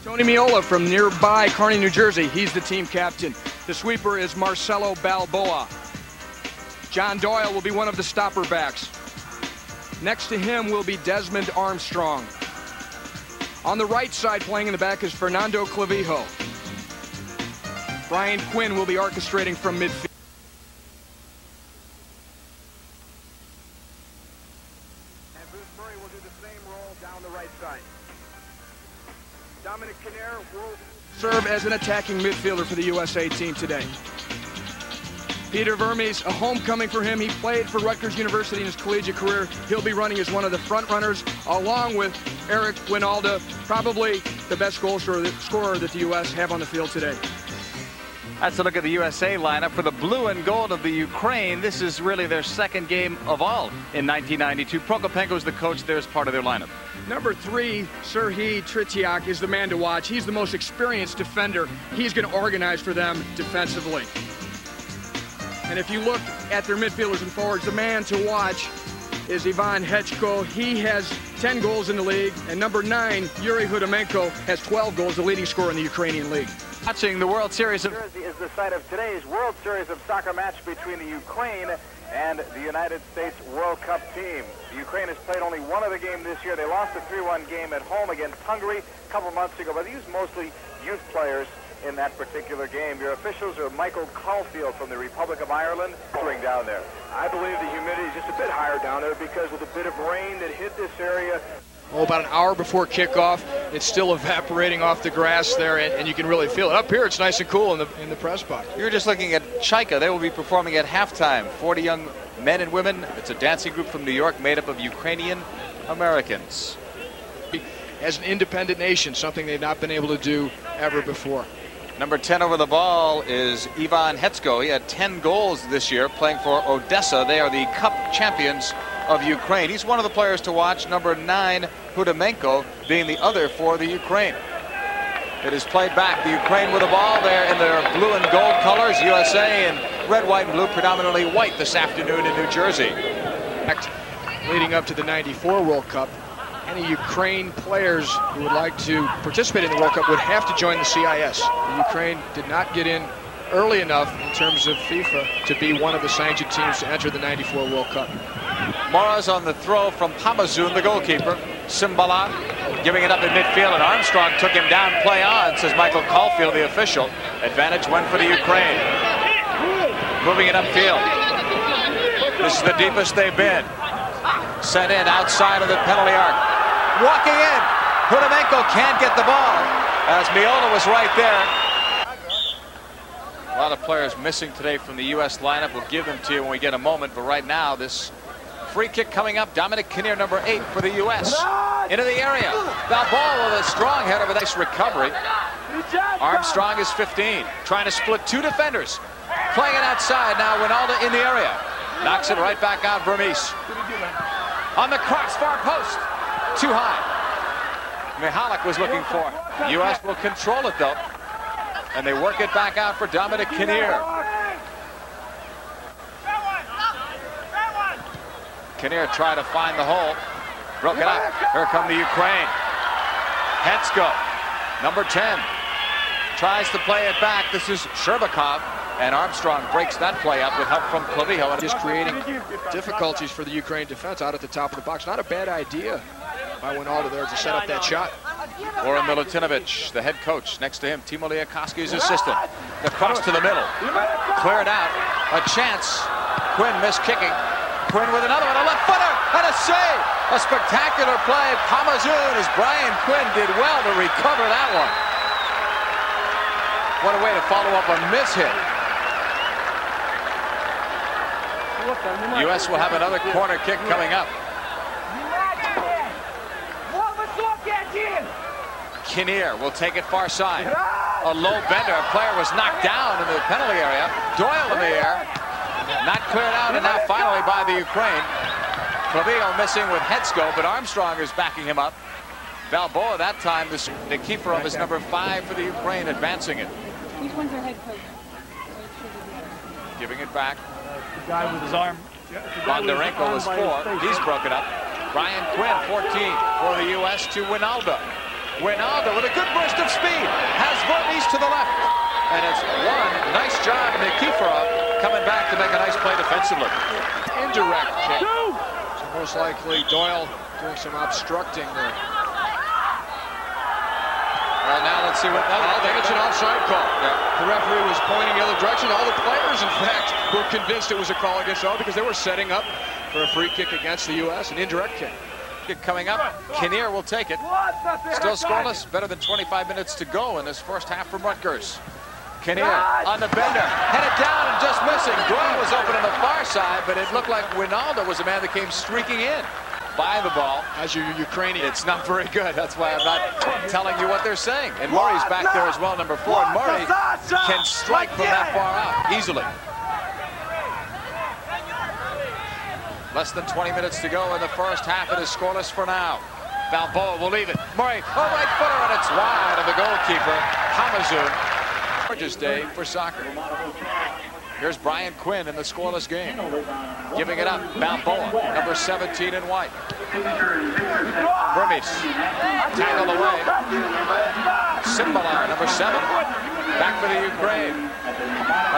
Tony Miola from nearby Kearney, New Jersey. He's the team captain. The sweeper is Marcelo Balboa. John Doyle will be one of the stopper backs. Next to him will be Desmond Armstrong. On the right side, playing in the back, is Fernando Clavijo. Brian Quinn will be orchestrating from midfield. And Bruce Murray will do the same role down the right side. Dominic Kinnair will serve as an attacking midfielder for the USA team today. Peter Vermes, a homecoming for him. He played for Rutgers University in his collegiate career. He'll be running as one of the front runners, along with Eric Winalda, probably the best goal scorer that the U.S. have on the field today. That's a look at the USA lineup for the blue and gold of the Ukraine. This is really their second game of all in 1992. Prokopenko's the coach there as part of their lineup. Number 3, Serhiy Tretiak, is the man to watch. He's the most experienced defender. He's going to organize for them defensively. And if you look at their midfielders and forwards, the man to watch is Ivan Hechko. He has 10 goals in the league. And number 9, Yuri Hudimenko, has 12 goals, the leading scorer in the Ukrainian league. Watching the World Series of Jersey is the site of today's World Series of Soccer match between the Ukraine and the United States World Cup team. The Ukraine has played only one other game this year. They lost a 3-1 game at home against Hungary a couple months ago, but they used mostly youth players in that particular game. Your officials are Michael Caulfield from the Republic of Ireland. Down there. I believe the humidity is just a bit higher down there because of the bit of rain that hit this area. Oh, about an hour before kickoff, it's still evaporating off the grass there, and you can really feel it. Up here, it's nice and cool in the press box. You're just looking at Chaika. They will be performing at halftime. 40 young men and women. It's a dancing group from New York made up of Ukrainian Americans. As an independent nation, something they've not been able to do ever before. Number 10 over the ball is Ivan Hetsko. He had 10 goals this year playing for Odessa. They are the cup champions of Ukraine. He's one of the players to watch. Number 9, Hudimenko, being the other for the Ukraine. It is played back. The Ukraine with the ball there in their blue and gold colors. USA in red, white, and blue, predominantly white this afternoon in New Jersey. Leading up to the '94 World Cup, any Ukraine players who would like to participate in the World Cup would have to join the CIS. The Ukraine did not get in early enough in terms of FIFA to be one of the sanctioned teams to enter the '94 World Cup. Mora's on the throw from Pamazun, the goalkeeper. Simbala giving it up in midfield, and Armstrong took him down. Play on, says Michael Caulfield, the official. Advantage went for the Ukraine. Moving it upfield. This is the deepest they've been. Sent in outside of the penalty arc. Walking in. Hudimenko can't get the ball, as Miola was right there. A lot of players missing today from the U.S. lineup. We'll give them to you when we get a moment, but right now this free kick coming up. Dominic Kinnair, number 8 for the U.S. into the area. Balboa with a strong header, with a nice recovery. Armstrong is 15, trying to split 2 defenders. Playing it outside now. Winalda in the area. Knocks it right back out. Vermes on the crossbar post. Too high. Mihalik was looking for. U.S. will control it though. And they work it back out for Dominic Kinnair. Kinnair tried to find the hole. Broke it up. Here come the Ukraine. Hetsko, number 10. Tries to play it back. This is Sherbakov. And Armstrong breaks that play up with help from Clavijo. Just creating difficulties for the Ukraine defense out at the top of the box. Not a bad idea by Winalda there to set up that shot. Goran Milutinovic, the head coach. Next to him, Timo Liakoski's assistant. The cross to the middle. Cleared out. A chance. Quinn missed kicking. Quinn with another one. A left footer and a save. A spectacular play. Pamazun, as Brian Quinn did well to recover that one. What a way to follow up a miss hit. U.S. will have another corner kick coming up. Kinnair will take it far side. A low bender. A player was knocked down in the penalty area. Doyle in the air. Not cleared out, and now finally by the Ukraine. Clavijo missing with Hetsko, but Armstrong is backing him up. Balboa that time, the keeper of his number 5 for the Ukraine, advancing it. Which one's our head coach? Giving it back. The guy with his arm. Bondarenko was 4. He's broken up. Brian Quinn, 14 for the U.S. to Winalda. Wijnaldum with a good burst of speed. Has Vermes to the left. And it's one nice job, Nikiforov coming back to make a nice play defensively. Indirect kick. So most likely Doyle doing some obstructing there. Well, now let's see what... I think it's an offside call. Yeah. The referee was pointing the other direction. All the players, in fact, were convinced it was a call against all because they were setting up for a free kick against the U.S., an indirect kick. Coming up, Kinnear will take it. Still scoreless, better than 25 minutes to go in this first half from Rutgers. Kinnear on the bender, headed down and just missing. Doyle was open on the far side, but it looked like Wijnaldum was the man that came streaking in. By the ball. As your Ukrainian. It's not very good. That's why I'm not telling you what they're saying. And Murray's back there as well, number 4. And Murray can strike from that far out easily. Less than 20 minutes to go in the first half. It is scoreless for now. Balboa will leave it. Murray, right footer, and it's wide of the goalkeeper, Hamazoun. Gorgeous day for soccer. Here's Brian Quinn in the scoreless game. Giving it up, Balboa, number 17 in white. Vermes, tackled away. Simbalar, number 7, back for the Ukraine.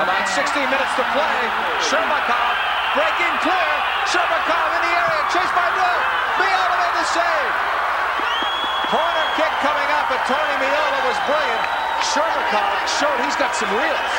About 16 minutes to play. Sherbakov breaking clear. Sherbakov in the area, chased by Doyle. Miola made the save. Corner kick coming up, but Tony Miola was brilliant. Sherbakov showed he's got some reels.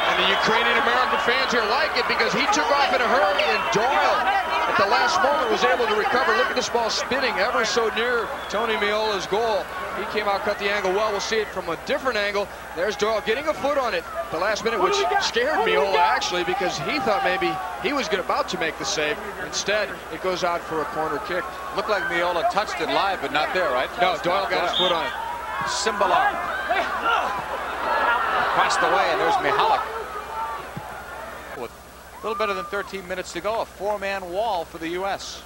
And the Ukrainian-American fans here like it because he took off in a hurry, and Doyle, at the last moment, was able to recover. Look at this ball spinning ever so near Tony Miola's goal. He came out, cut the angle well. We'll see it from a different angle. There's Doyle getting a foot on it at the last minute, which scared Miola, actually, because he thought maybe he was about to make the save. Instead, it goes out for a corner kick. Looked like Miola touched it live, but not there, right? No, Doyle got his foot on it. Simbalar. Passed away, and there's Mihalik. With a little better than 13 minutes to go, a 4-man wall for the U.S.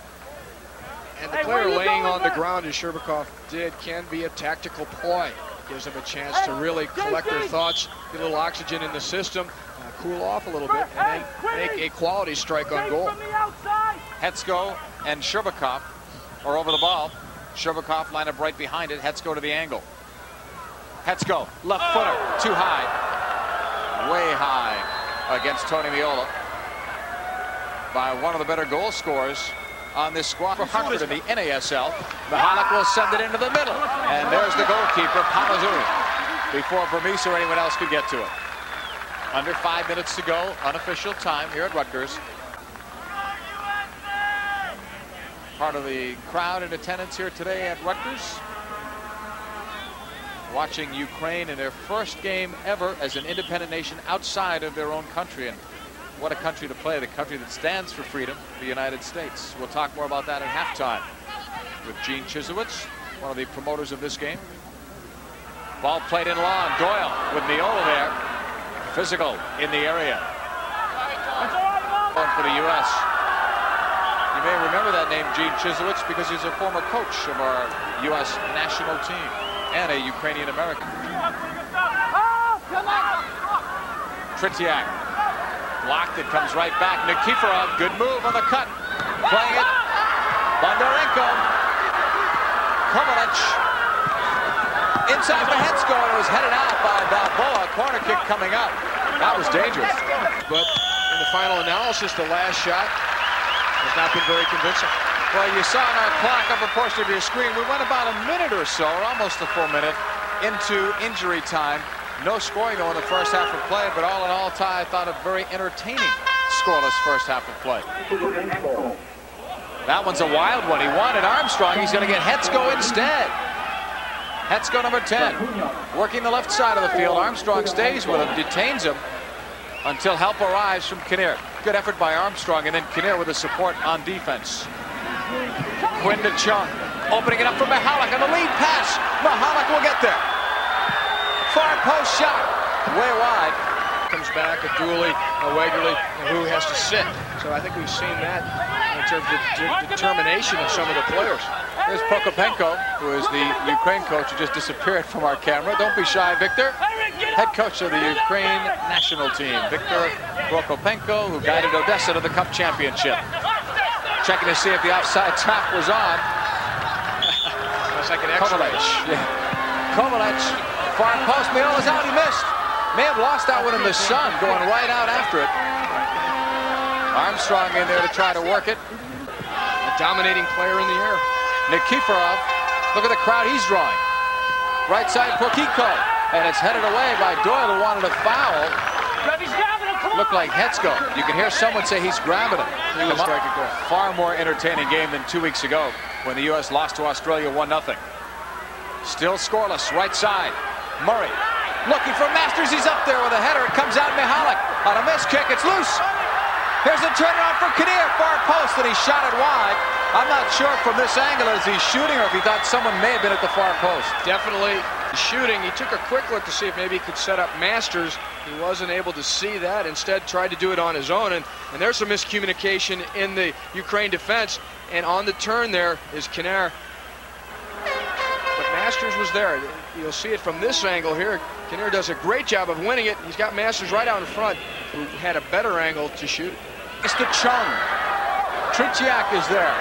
And the player laying on the ground, as Sherbakov did, can be a tactical ploy. Gives them a chance to really collect their thoughts, get a little oxygen in the system, cool off a little bit, and then make a quality strike on goal. Hetzko and Sherbakov are over the ball. Sherbakov line up right behind it. Hetzko to the angle. Hetzko, left footer, too high. Way high against Tony Miola by one of the better goal scorers on this squad for Hartford in the NASL. Mihalik will send it into the middle. And there's the goalkeeper, Hamazoun, before Vermes or anyone else could get to it. Under 5 minutes to go, unofficial time here at Rutgers. Part of the crowd in attendance here today at Rutgers, watching Ukraine in their first game ever as an independent nation outside of their own country. And what a country to play, the country that stands for freedom, the United States. We'll talk more about that at halftime with Gene Chisowitz, one of the promoters of this game. Ball played in long. Doyle with Miola there. Physical in the area. One for the U.S. You may remember that name, Gene Chisowitz, because he's a former coach of our U.S. national team and a Ukrainian-American. Tretiak blocked, it comes right back. Nikiforov, good move on the cut. Playing it. Bondarenko. Kovalich. Inside for Hetzko, and it was headed out by Balboa. Corner kick coming up. That was dangerous. But in the final analysis, the last shot has not been very convincing. Well, you saw on our clock, upper portion of your screen, we went about a minute or so, or almost a full minute, into injury time. No scoring though in the first half of play, but all in all, Ty, I thought a very entertaining scoreless first half of play. That one's a wild one. He wanted Armstrong. He's going to get Hetzko instead. Hetzko, number 10, working the left side of the field. Armstrong stays with him, detains him until help arrives from Kinnear. Good effort by Armstrong, and then Kinnear with the support on defense. Quinn to Chung, opening it up for Mihalik on the lead pass. Mihalik will get there. Far post shot, way wide. Comes back at Dooley, Wegerle, and who has to sit. So I think we've seen that in terms of determination of some of the players. There's Prokopenko, who is the Ukraine coach who just disappeared from our camera. Don't be shy, Victor. Head coach of the Ukraine national team, Victor Prokopenko, who guided Odessa to the Cup championship. Checking to see if the offside trap was on. like an X-ray. Kovalec, far post. Meola's out. He missed. May have lost that one in the sun, going right out after it. Armstrong in there to try to work it. A dominating player in the air. Nikiforov, look at the crowd he's drawing. Right side, Prokiko. And it's headed away by Doyle, who wanted a foul. Looked like Hetzko. You can hear someone say he's grabbing him. He was striking goal. Far more entertaining game than 2 weeks ago when the U.S. lost to Australia 1-0. Still scoreless, right side. Murray looking for Masters. He's up there with a header. It comes out Mihalik on a miss kick. It's loose. Here's a turnaround for Kinnear, far post, and he shot it wide. I'm not sure from this angle is he shooting or if he thought someone may have been at the far post. Definitely shooting. He took a quick look to see if maybe he could set up Masters. He wasn't able to see that. Instead, tried to do it on his own. And there's some miscommunication in the Ukraine defense. And on the turn there is Kinnear. But Masters was there. You'll see it from this angle here. Kinnear does a great job of winning it. He's got Masters right out in front, who had a better angle to shoot. It's to Chung. Tretiak is there.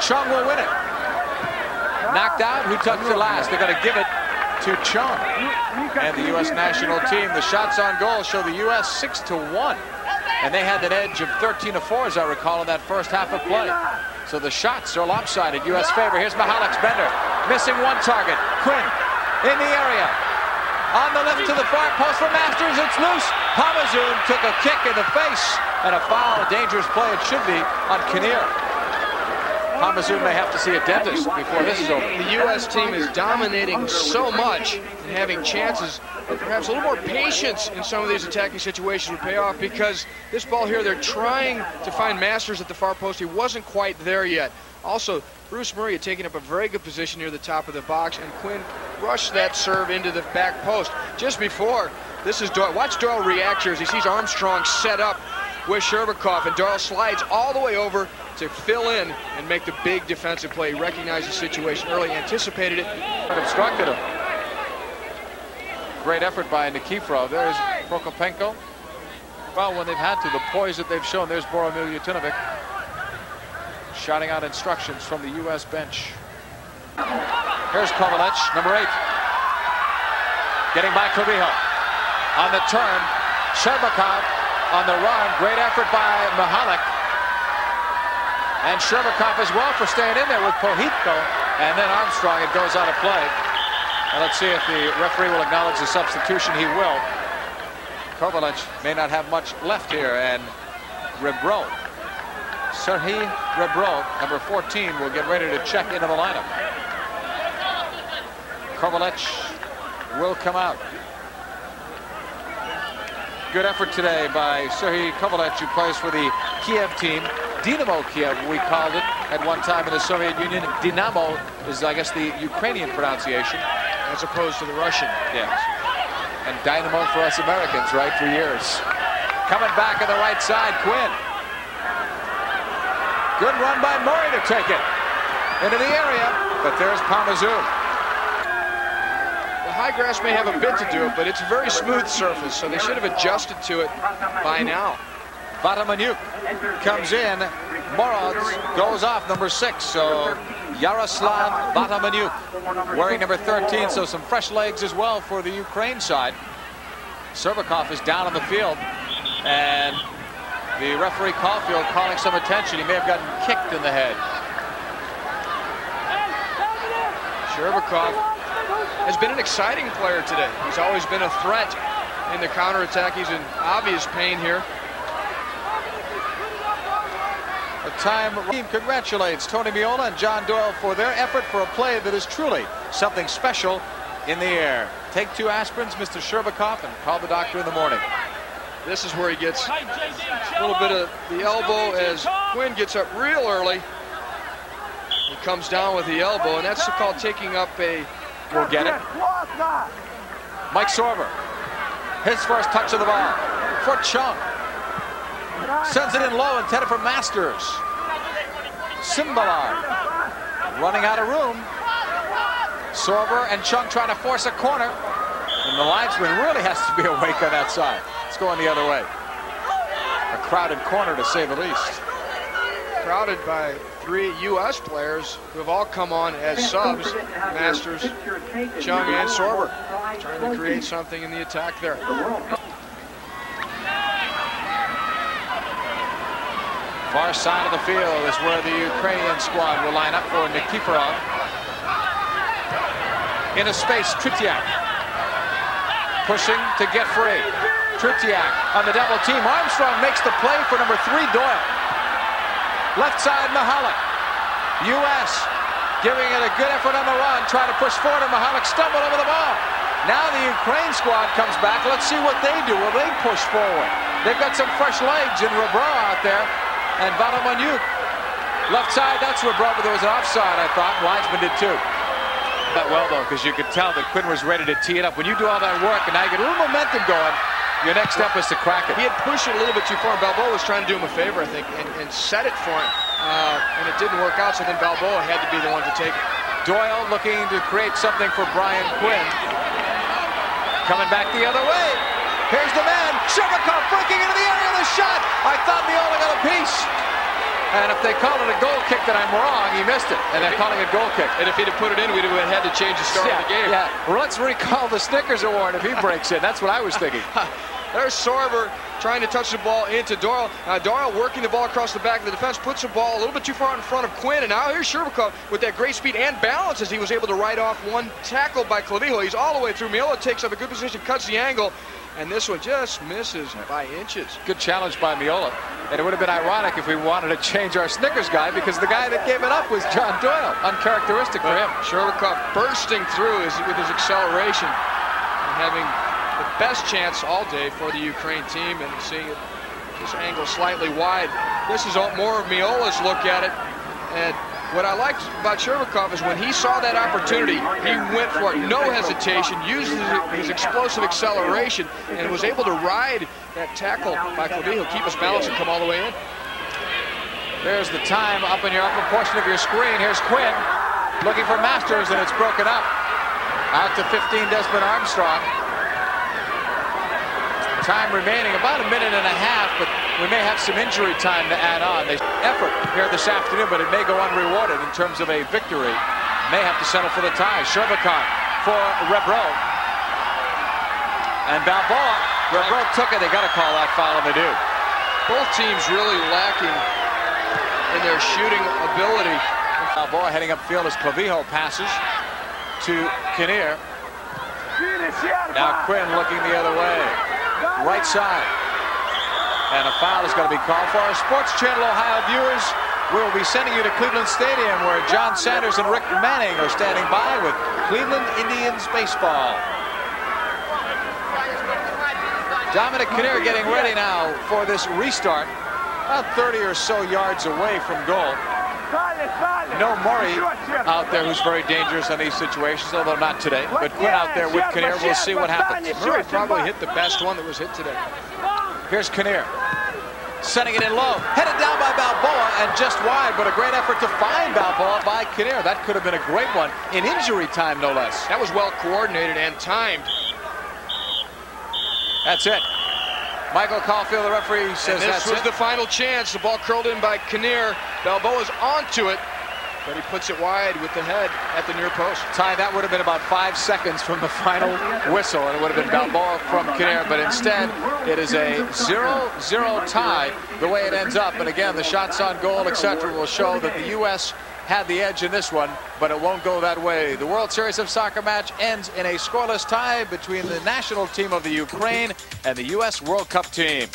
Chung will win it. Knocked out. Who touched it last? They're going to give it to Chung. And the U.S. national team, the shots on goal show the U.S. 6-1. And they had an edge of 13-4, as I recall, in that first half of play. So the shots are lopsided. U.S. favor. Here's Mihalik's bender. Missing one target. Quinn in the area. On the left to the far post for Masters. It's loose. Pamazoon took a kick in the face. And a foul, a dangerous play it should be, on Kinnear. Pamazoon may have to see a dentist before this is over. The U.S. team is dominating so much and having chances, but perhaps a little more patience in some of these attacking situations would pay off, because this ball here, they're trying to find Masters at the far post. He wasn't quite there yet. Also, Bruce Murray had taken up a very good position near the top of the box, and Quinn rushed that serve into the back post. Just before, this is Doyle. Watch Doyle react here as he sees Armstrong set up with Sherbakov, and Doyle slides all the way over to fill in and make the big defensive play. He recognized the situation early, anticipated it. Obstructed him. Great effort by Nikiforov. There's Prokopenko. Well, when they've had to, the poise that they've shown. There's Boromir Yutinovic shouting out instructions from the U.S. bench. Here's Kovalec, number 8. Getting by Clavijo. On the turn, Sherbakov on the run. Great effort by Mihalik. And Sherbakov as well for staying in there with Pohitko. And then Armstrong, it goes out of play. And let's see if the referee will acknowledge the substitution. He will. Kovalec may not have much left here. And Rebro, Serhii Rebro, number 14, will get ready to check into the lineup. Kovalec will come out. Good effort today by Serhii Kovalec, who plays for the Kiev team. Dynamo Kiev, we called it at one time in the Soviet Union. Dynamo is, I guess, the Ukrainian pronunciation. As opposed to the Russian. Yes. And Dynamo for us Americans, right, for years. Coming back on the right side, Quinn. Good run by Murray to take it into the area, but there's Pamazoon. The high grass may have a bit to do it, but it's a very smooth surface, so they should have adjusted to it by now. Vatamanyuk comes in. Moroz goes off, number 6. So Yaroslav Vatamanyuk wearing number 13. So some fresh legs as well for the Ukraine side. Sherbakov is down on the field. And the referee Caulfield calling some attention. He may have gotten kicked in the head. Sherbakov has been an exciting player today. He's always been a threat in the counterattack. He's in obvious pain here. The time team congratulates Tony Meola and John Doyle for their effort for a play that is truly something special in the air. Take 2 aspirins, Mr. Sherbakov, and call the doctor in the morning. This is where he gets a little bit of the elbow as Quinn gets up real early. He comes down with the elbow, and that's called taking up a... We'll get it. Mike Sorber. His first touch of the ball for Chung. Sends it in low, intended for Masters. Simbalar running out of room. Sorber and Chung trying to force a corner. And the linesman really has to be awake on that side. It's going the other way. A crowded corner, to say the least. Crowded by 3 U.S. players who have all come on as subs, Masters, Chung, and Sorber, trying to create something in the attack there. Far side of the field is where the Ukrainian squad will line up for Nikiforov. In a space, Tretiak pushing to get free. Tretiak on the double team. Armstrong makes the play for number 3, Doyle. Left side, Mihalik. U.S. giving it a good effort on the run, trying to push forward, and Mihalik stumbled over the ball. Now the Ukraine squad comes back. Let's see what they do. Will they push forward? They've got some fresh legs in Rebro out there. And Valamanyuk. Left side, that's Rebro, but there was an offside, I thought. Linesman did too. That well, though, because you could tell that Quinn was ready to tee it up. When you do all that work and now you get a little momentum going, your next step is to crack it. He had pushed it a little bit too far. Balboa was trying to do him a favor, I think, and set it for him. And it didn't work out, so then Balboa had to be the one to take it. Doyle looking to create something for Brian Quinn. Coming back the other way. Here's the man, Shevakov breaking into the area of the shot. I thought Miola got a piece. And if they call it a goal kick, then I'm wrong. He missed it, and they're calling it goal kick. And if he'd have put it in, we'd have had to change the start of the game. Yeah, well, let's recall the Snickers award if he breaks in. That's what I was thinking. There's Sorber trying to touch the ball into Doyle. Doyle working the ball across the back of the defense, puts the ball a little bit too far in front of Quinn, and now here's Shevakov with that great speed and balance as he was able to ride off one tackle by Clavijo. He's all the way through. Miola takes up a good position, cuts the angle, and this one just misses by inches. Good challenge by Miola. And it would have been ironic if we wanted to change our Snickers guy, because the guy that gave it up was John Doyle. Uncharacteristic for him. Shevakov bursting through with his acceleration and having the best chance all day for the Ukraine team, and seeing it this angle slightly wide. This is more of Miola's look at it. And what I liked about Shevakov is when he saw that opportunity, he went for it, no hesitation, used his explosive acceleration, and was able to ride that tackle by Clavijo, keep his balance, and come all the way in. There's the time up in your upper portion of your screen. Here's Quinn looking for Masters, and it's broken up. Out to 15, Desmond Armstrong. Time remaining about a minute and a half, but we may have some injury time to add on. They effort here this afternoon, but it may go unrewarded in terms of a victory. May have to settle for the tie. Shevakov for Rebro. And Balboa. Rebro took it. They got to call that foul, and they do. Both teams really lacking in their shooting ability. Balboa heading upfield as Clavijo passes to Kinnear. Now Quinn looking the other way. Right side. And a foul is going to be called for. Our Sports Channel Ohio viewers, we'll be sending you to Cleveland Stadium, where John Sanders and Rick Manning are standing by with Cleveland Indians baseball. Dominic Kinnear getting ready now for this restart. About 30 or so yards away from goal. No Murray out there, who's very dangerous in these situations, although not today. But Quinn out there with Kinnear. We'll see what happens. Murray probably hit the best one that was hit today. Here's Kinnear. Sending it in low. Headed down by Balboa and just wide, but a great effort to find Balboa by Kinnear. That could have been a great one in injury time, no less. That was well coordinated and timed. That's it. Michael Caulfield, the referee, says this was the final chance. The ball curled in by Kinnear. Balboa's onto it, but he puts it wide with the head at the near post. Ty, that would have been about 5 seconds from the final whistle, and it would have been Balboa from Kinnear, but instead it is a 0-0 tie the way it ends up. And again, the shots on goal, etc., will show that the U.S. had the edge in this one, but it won't go that way. The World Series of Soccer match ends in a scoreless tie between the national team of the Ukraine and the U.S. World Cup team.